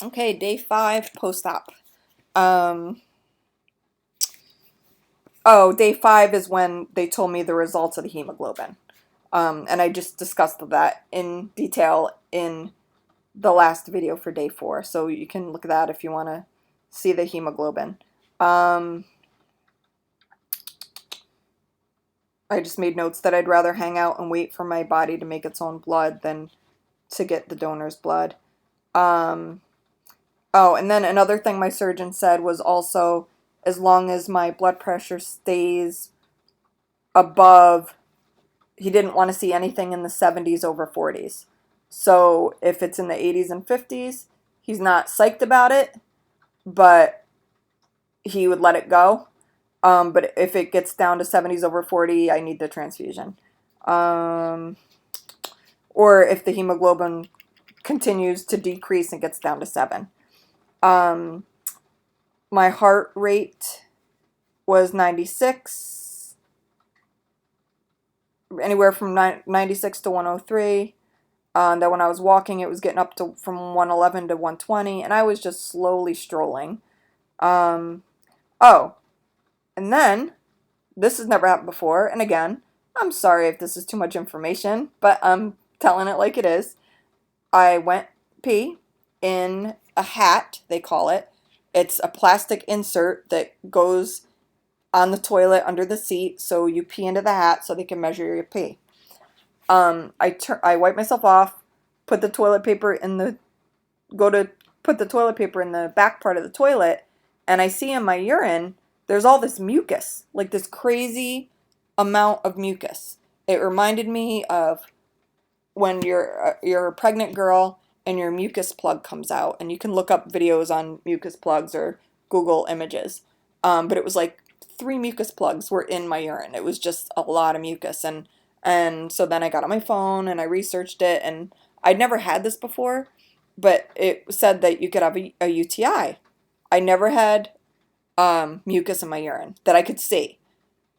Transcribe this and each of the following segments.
Okay, day 5 post-op. Um, oh, day 5 is when they told me the results of the hemoglobin. And I just discussed that in detail in the last video for day 4. So you can look at that if you want to see the hemoglobin. Um, I just made notes that I'd rather hang out and wait for my body to make its own blood than to get the donor's blood. Um, oh, and then another thing my surgeon said was also as long as my blood pressure stays above, he didn't want to see anything in the 70s over 40s. So if it's in the 80s and 50s, he's not psyched about it, but he would let it go. But if it gets down to 70s over 40, I need the transfusion. Um, or if the hemoglobin continues to decrease and gets down to 7. Um, my heart rate was 96, anywhere from 96 to 103. That when I was walking, it was getting up to from 111 to 120, and I was just slowly strolling. Um, oh, and then this has never happened before, and again, I'm sorry if this is too much information, but I'm telling it like it is. I went pee in a hat, they call it. It's a plastic insert that goes on the toilet under the seat, so you pee into the hat so they can measure your pee. I wipe myself off, put the toilet paper in the go to put the toilet paper in the back part of the toilet, and I see in my urine there's all this mucus, like this crazy amount of mucus. It reminded me of when you're a pregnant girl and your mucus plug comes out, and you can look up videos on mucus plugs or Google images. But it was like 3 mucus plugs were in my urine. It was just a lot of mucus, and so then I got on my phone and I researched it, and I'd never had this before, but it said that you could have a UTI. I never had mucus in my urine that I could see.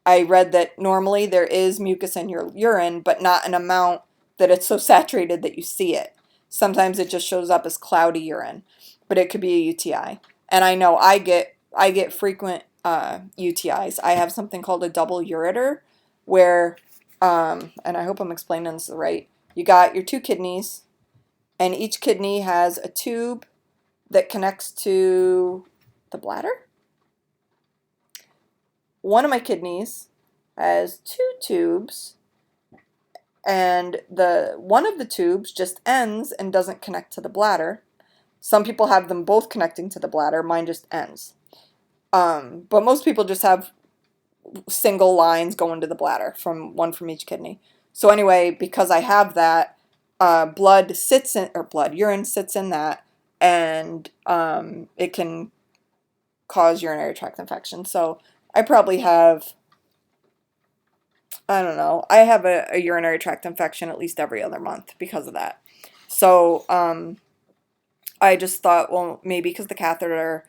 I read that normally there is mucus in your urine, but not an amount that it's so saturated that you see it. Sometimes it just shows up as cloudy urine, but it could be a UTI. And I know I get frequent UTIs. I have something called a double ureter, where and I hope I'm explaining this right. You got your 2 kidneys, and each kidney has a tube that connects to the bladder. One of my kidneys has 2 tubes, and the one of the tubes just ends and doesn't connect to the bladder. Some people have them both connecting to the bladder. Mine just ends. But most people just have single lines going to the bladder from one from each kidney. So anyway, because I have that, urine sits in that, and it can cause urinary tract infection. So I probably have, I don't know, I have a urinary tract infection at least every other month because of that. So I just thought, well, maybe because the catheter,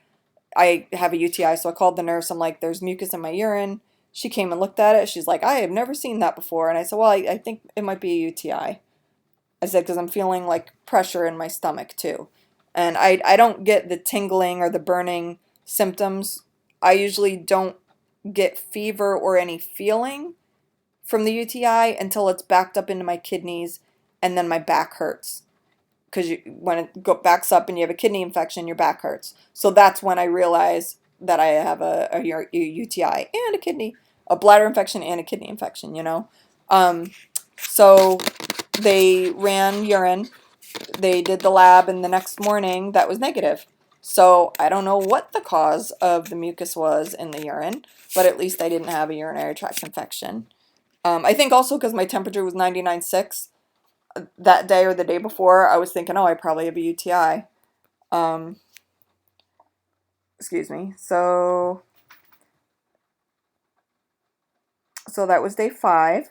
I have a UTI, so I called the nurse. I'm like, there's mucus in my urine. She came and looked at it. She's like, I have never seen that before. And I said, well, I think it might be a UTI. I said, because I'm feeling like pressure in my stomach too. And I don't get the tingling or the burning symptoms. I usually don't get fever or any feeling from the UTI until it's backed up into my kidneys, and then my back hurts. Because when it backs up and you have a kidney infection, your back hurts. So that's when I realize that I have a UTI and a bladder infection and a kidney infection. Um, so they ran urine, they did the lab, and the next morning that was negative. So I don't know what the cause of the mucus was in the urine, but at least I didn't have a urinary tract infection. I think also because my temperature was 99.6 that day or the day before, I was thinking, oh, I probably have a UTI. Um, excuse me. So that was day 5.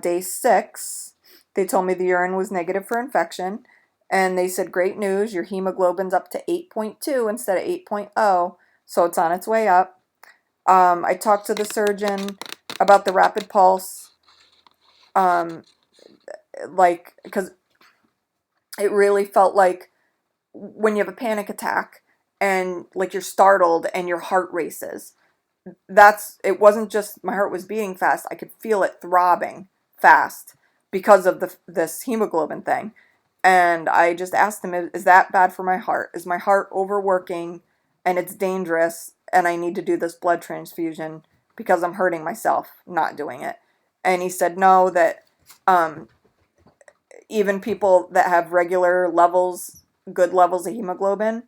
Day 6, they told me the urine was negative for infection, and they said, great news, your hemoglobin's up to 8.2 instead of 8.0, so it's on its way up. I talked to the surgeon about the rapid pulse, because it really felt like when you have a panic attack and like you're startled and your heart races. It wasn't just my heart was beating fast. I could feel it throbbing fast because of this hemoglobin thing. And I just asked him, is that bad for my heart? Is my heart overworking and it's dangerous and I need to do this blood transfusion because I'm hurting myself not doing it? And he said no, that um, even people that have regular levels, good levels of hemoglobin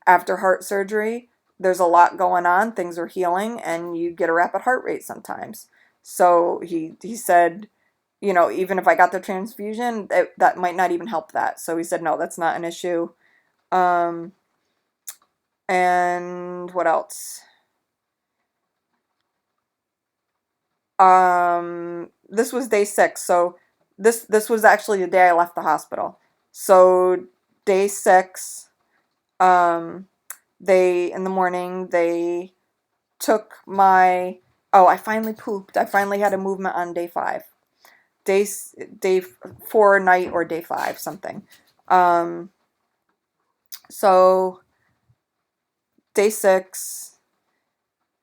after heart surgery, there's a lot going on, things are healing, and you get a rapid heart rate sometimes. So he said, even if I got the transfusion, that might not even help that. So he said, no, that's not an issue. Um, and what else? This was day 6, so this was actually the day I left the hospital. So day 6, um, in the morning, they took my, oh, I finally pooped. I finally had a movement on day 5. Day, day 4 night or day 5, something. Um, so day 6,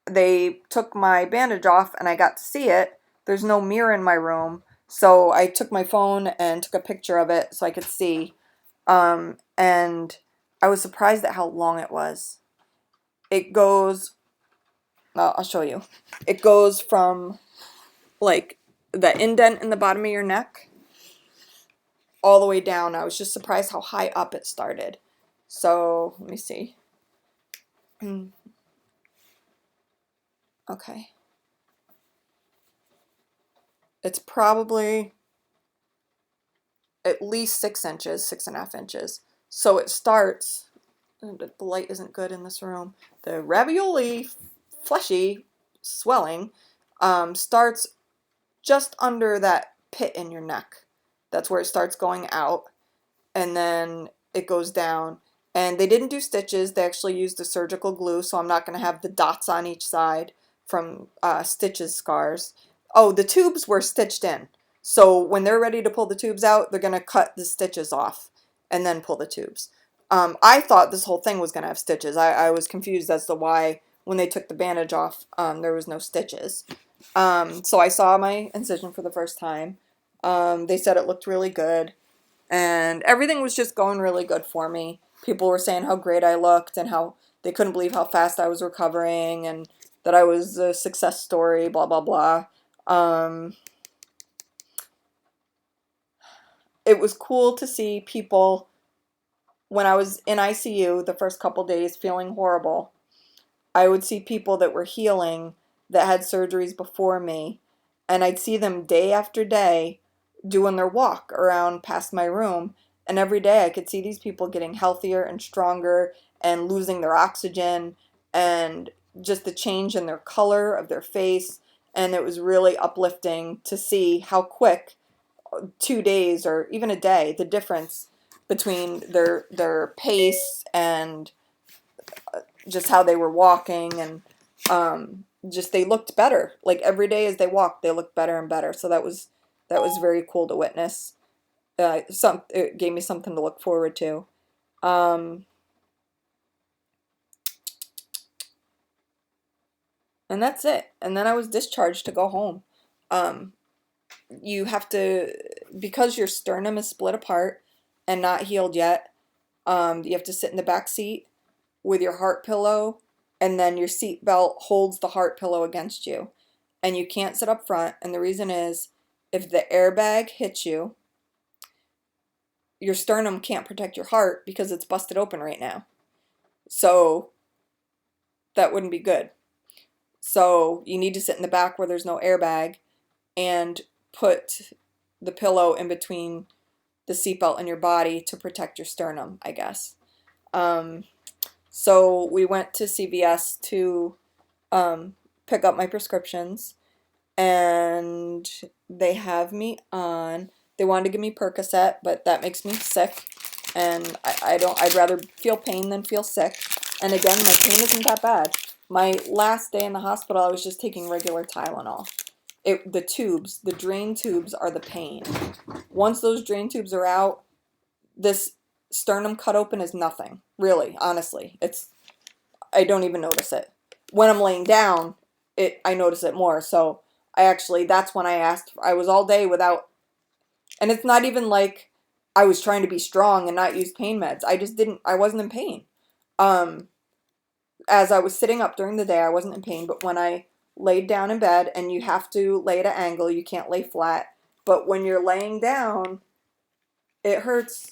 they took my bandage off and I got to see it. There's no mirror in my room. So I took my phone and took a picture of it so I could see. And I was surprised at how long it was. It goes, I'll show you. It goes from like the indent in the bottom of your neck all the way down. I was just surprised how high up it started. So let me see. Okay. It's probably at least 6 inches, 6.5 inches. So it starts, the light isn't good in this room. The ravioli, fleshy swelling, starts just under that pit in your neck. That's where it starts going out. And then it goes down. And they didn't do stitches. They actually used a surgical glue, so I'm not going to have the dots on each side from stitches scars. Oh, the tubes were stitched in. So when they're ready to pull the tubes out, they're going to cut the stitches off and then pull the tubes. I thought this whole thing was going to have stitches. I was confused as to why when they took the bandage off, there was no stitches. So I saw my incision for the first time. They said it looked really good. And everything was just going really good for me. People were saying how great I looked and how they couldn't believe how fast I was recovering and that I was a success story, blah, blah, blah. It was cool to see people when I was in ICU the first couple days feeling horrible. I would see people that were healing that had surgeries before me, and I'd see them day after day doing their walk around past my room, and every day I could see these people getting healthier and stronger and losing their oxygen and just the change in their color of their face, and it was really uplifting to see how quick 2 days or even a day, the difference between their pace and just how they were walking, and just they looked better. Like every day as they walked, they looked better and better. So that was very cool to witness. It gave me something to look forward to. Um, and that's it. And then I was discharged to go home. Um, you have to, because your sternum is split apart and not healed yet. You have to sit in the back seat with your heart pillow, and then your seat belt holds the heart pillow against you. And you can't sit up front, and the reason is if the airbag hits you, your sternum can't protect your heart because it's busted open right now. So that wouldn't be good. So you need to sit in the back where there's no airbag and put the pillow in between the seatbelt and your body to protect your sternum, I guess. So we went to CVS to pick up my prescriptions, and they have me on. They wanted to give me Percocet, but that makes me sick, and I don't. I'd rather feel pain than feel sick. And again, my pain isn't that bad. My last day in the hospital, I was just taking regular Tylenol. The drain tubes are the pain. Once those drain tubes are out, this sternum cut open is nothing, really, honestly. I don't even notice it. When I'm laying down, I notice it more. So that's when I asked. I was all day without, and it's not even like I was trying to be strong and not use pain meds. I wasn't in pain. Um, as I was sitting up during the day, I wasn't in pain, but when I laid down in bed, and you have to lay at an angle, you can't lay flat, but when you're laying down, it hurts.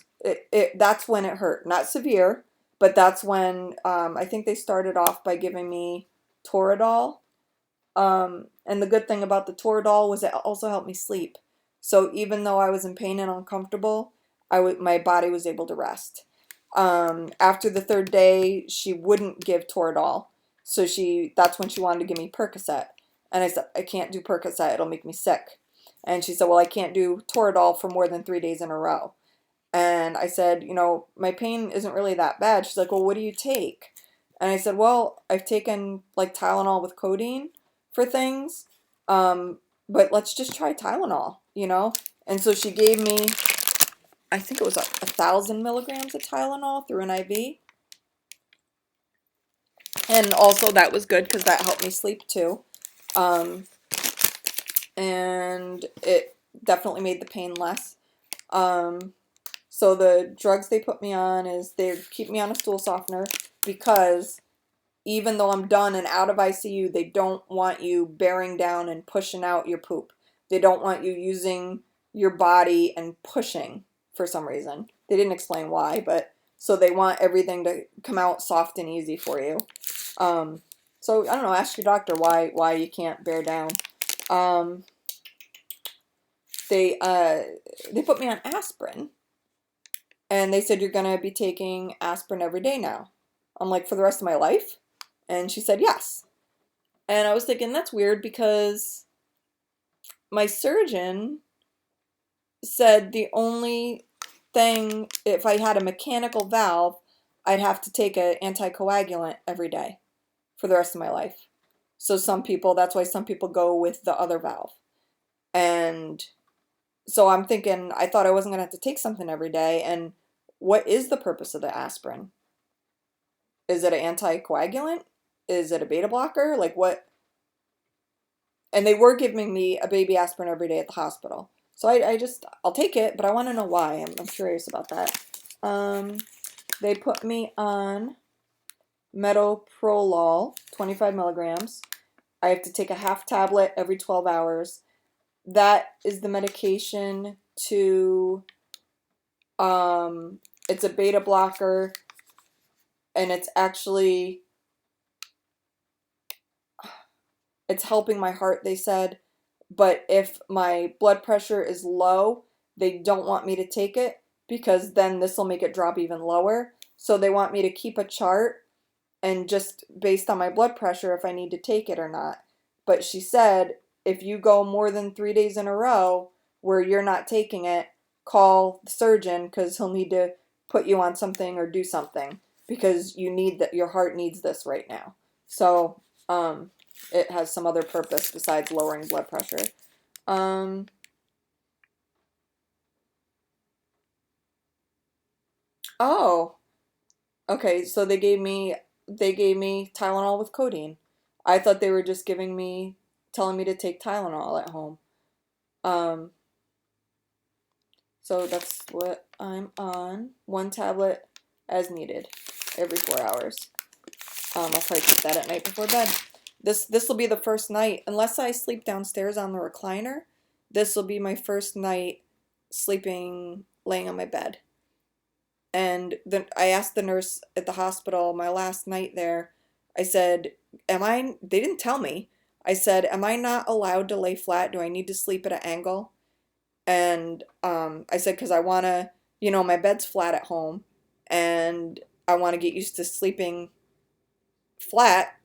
That's when it hurt. Not severe, but that's when I think they started off by giving me Toradol. And the good thing about the Toradol was it also helped me sleep. So even though I was in pain and uncomfortable, my body was able to rest. After the third day, she wouldn't give Toradol, so that's when she wanted to give me Percocet, and I said I can't do Percocet; it'll make me sick. And she said, well, I can't do Toradol for more than 3 days in a row. And I said, my pain isn't really that bad. She's like, well, what do you take? And I said, well, I've taken like Tylenol with codeine for things, but let's just try Tylenol. And so she gave me, I think it was 1,000 milligrams of Tylenol through an IV. And also that was good because that helped me sleep too. Um, and it definitely made the pain less. So the drugs they put me on is they keep me on a stool softener because even though I'm done and out of ICU, they don't want you bearing down and pushing out your poop. They don't want you using your body and pushing for some reason. They didn't explain why, but so they want everything to come out soft and easy for you. So I don't know, ask your doctor why you can't bear down. They put me on aspirin. And they said, you're going to be taking aspirin every day now. I'm like, for the rest of my life? And she said, yes. And I was thinking, that's weird because my surgeon said the only thing, if I had a mechanical valve, I'd have to take an anticoagulant every day for the rest of my life. So that's why some people go with the other valve. And so I'm thinking, I thought I wasn't going to have to take something every day. And what is the purpose of the aspirin? Is it an anticoagulant? Is it a beta blocker? Like what? And they were giving me a baby aspirin every day at the hospital. So I'll take it, but I want to know why. I'm curious about that. They put me on metoprolol, 25 milligrams. I have to take a half tablet every 12 hours. That is the medication to, it's a beta blocker, and it's helping my heart, they said. But if my blood pressure is low, they don't want me to take it because then this will make it drop even lower. So they want me to keep a chart and just based on my blood pressure if I need to take it or not. But she said, if you go more than 3 days in a row where you're not taking it, call the surgeon because he'll need to put you on something or do something because your heart needs this right now. So, it has some other purpose besides lowering blood pressure. Oh, okay. So they gave me Tylenol with codeine. I thought they were just telling me to take Tylenol at home. Um, so that's what I'm on. One tablet as needed every 4 hours. I'll probably take that at night before bed. This will be the first night, unless I sleep downstairs on the recliner. This will be my first night sleeping, laying on my bed. And then I asked the nurse at the hospital my last night there. I said, They didn't tell me. I said, am I not allowed to lay flat? Do I need to sleep at an angle? And I said, because I want to, my bed's flat at home, and I want to get used to sleeping flat.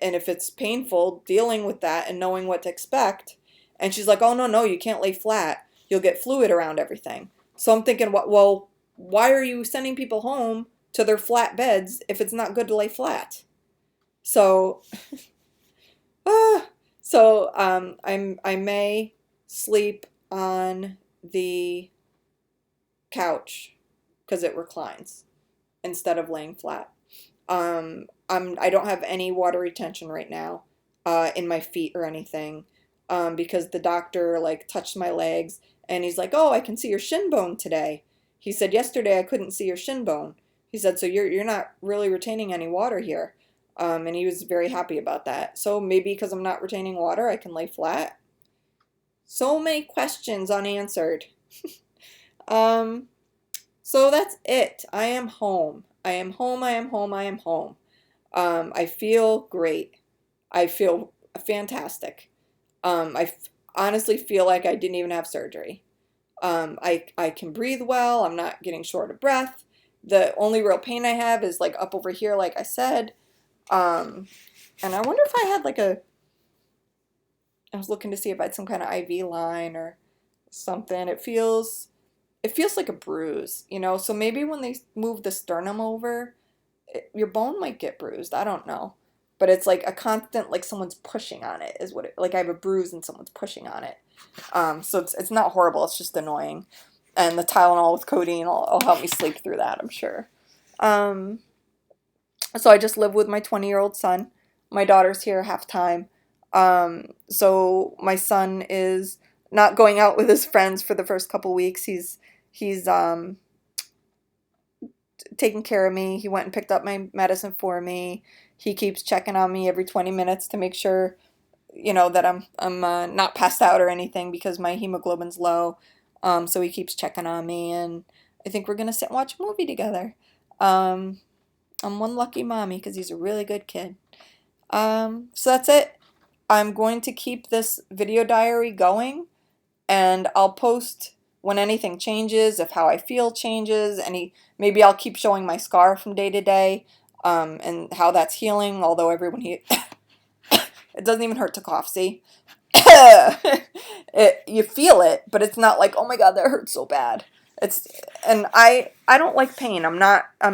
And if it's painful, dealing with that and knowing what to expect. And she's like, oh, no, no, you can't lay flat. You'll get fluid around everything. So I'm thinking, well, why are you sending people home to their flat beds if it's not good to lay flat? So, I may sleep on the couch because it reclines instead of laying flat. I don't have any water retention right now, in my feet or anything, because the doctor like touched my legs and he's like, "Oh, I can see your shin bone today." He said yesterday I couldn't see your shin bone. He said, "So you're not really retaining any water here," and he was very happy about that. So maybe because I'm not retaining water, I can lay flat. So many questions unanswered. Um, so that's it. I am home. I am home. I am home. I am home. I feel great. I feel fantastic. Honestly feel like I didn't even have surgery. I can breathe well. I'm not getting short of breath. The only real pain I have is like up over here, like I said. Um, and I wonder if I had like I was looking to see if I had some kind of IV line or something. It feels like a bruise, So maybe when they move the sternum over, your bone might get bruised. I don't know. But it's like a constant, like someone's pushing on it is what it, like I have a bruise and someone's pushing on it. So it's not horrible. It's just annoying. And the Tylenol with codeine will help me sleep through that, I'm sure. Um, so I just live with my 20-year-old son. My daughter's here half time. So my son is not going out with his friends for the first couple weeks. He's taking care of me. He went and picked up my medicine for me. He keeps checking on me every 20 minutes to make sure, that I'm not passed out or anything because my hemoglobin's low. So he keeps checking on me, and I think we're gonna sit and watch a movie together. Um, I'm one lucky mommy because he's a really good kid. So that's it. I'm going to keep this video diary going, and I'll post when anything changes, if how I feel changes, maybe I'll keep showing my scar from day to day, and how that's healing, although it doesn't even hurt to cough, see? You feel it, but it's not like, oh my god, that hurts so bad. And I don't like pain. I'm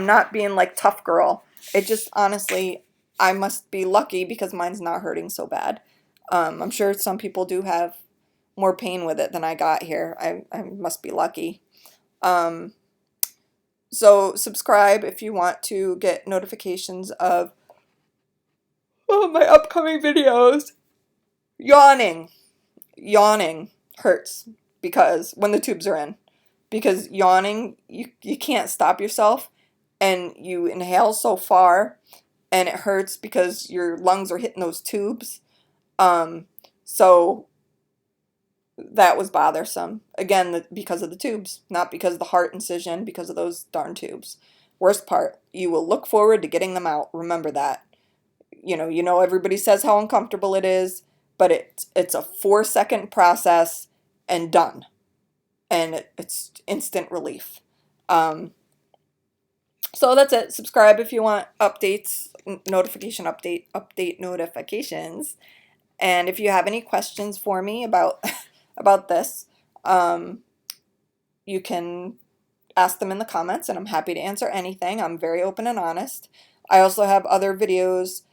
not being like tough girl. It just honestly, I must be lucky because mine's not hurting so bad. I'm sure some people do have more pain with it than I got here. I must be lucky. Um, so subscribe if you want to get notifications of my upcoming videos. Yawning. Yawning hurts because when the tubes are in. Because yawning, you can't stop yourself and you inhale so far and it hurts because your lungs are hitting those tubes. So that was bothersome. Again, because of the tubes, not because of the heart incision, because of those darn tubes. Worst part, you will look forward to getting them out. Remember that. Everybody says how uncomfortable it is, but it's a 4-second process and done. And it's instant relief. So that's it. Subscribe if you want updates, update notifications. And if you have any questions for me about about this, you can ask them in the comments, and I'm happy to answer anything. I'm very open and honest. I also have other videos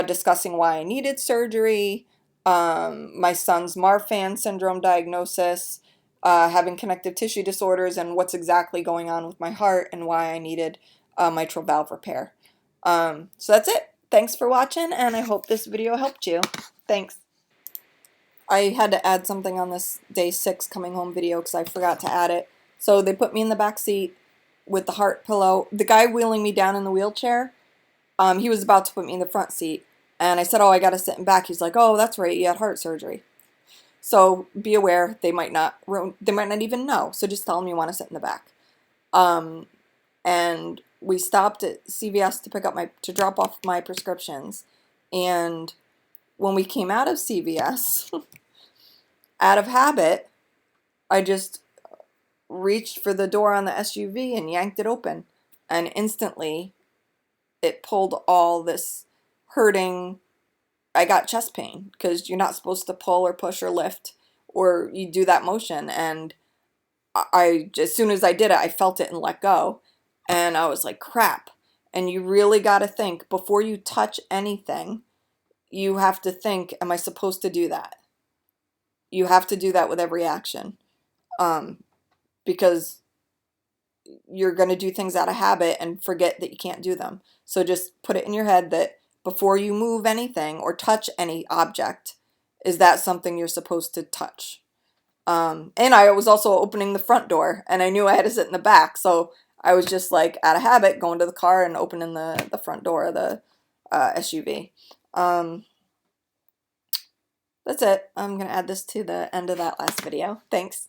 discussing why I needed surgery, my son's Marfan syndrome diagnosis, having connective tissue disorders, and what's exactly going on with my heart and why I needed mitral valve repair. So that's it. Thanks for watching, and I hope this video helped you. Thanks. I had to add something on this day 6 coming home video because I forgot to add it. So they put me in the back seat with the heart pillow. The guy wheeling me down in the wheelchair, he was about to put me in the front seat. And I said, oh, I got to sit in back. He's like, oh, that's right, you had heart surgery. So be aware, they might not even know. So just tell them you want to sit in the back. And we stopped at CVS to drop off my prescriptions. And when we came out of CVS, out of habit, I just reached for the door on the SUV and yanked it open. And instantly, it pulled all this hurting. I got chest pain because you're not supposed to pull or push or lift, or you do that motion. And as soon as I did it, I felt it and let go. And I was like, crap. And you really got to think before you touch anything, you have to think, am I supposed to do that? You have to do that with every action. Because you're going to do things out of habit and forget that you can't do them. So just put it in your head that before you move anything or touch any object, is that something you're supposed to touch? And I was also opening the front door, and I knew I had to sit in the back, so I was just like out of habit going to the car and opening the front door of the SUV. Um, that's it. I'm gonna add this to the end of that last video. Thanks.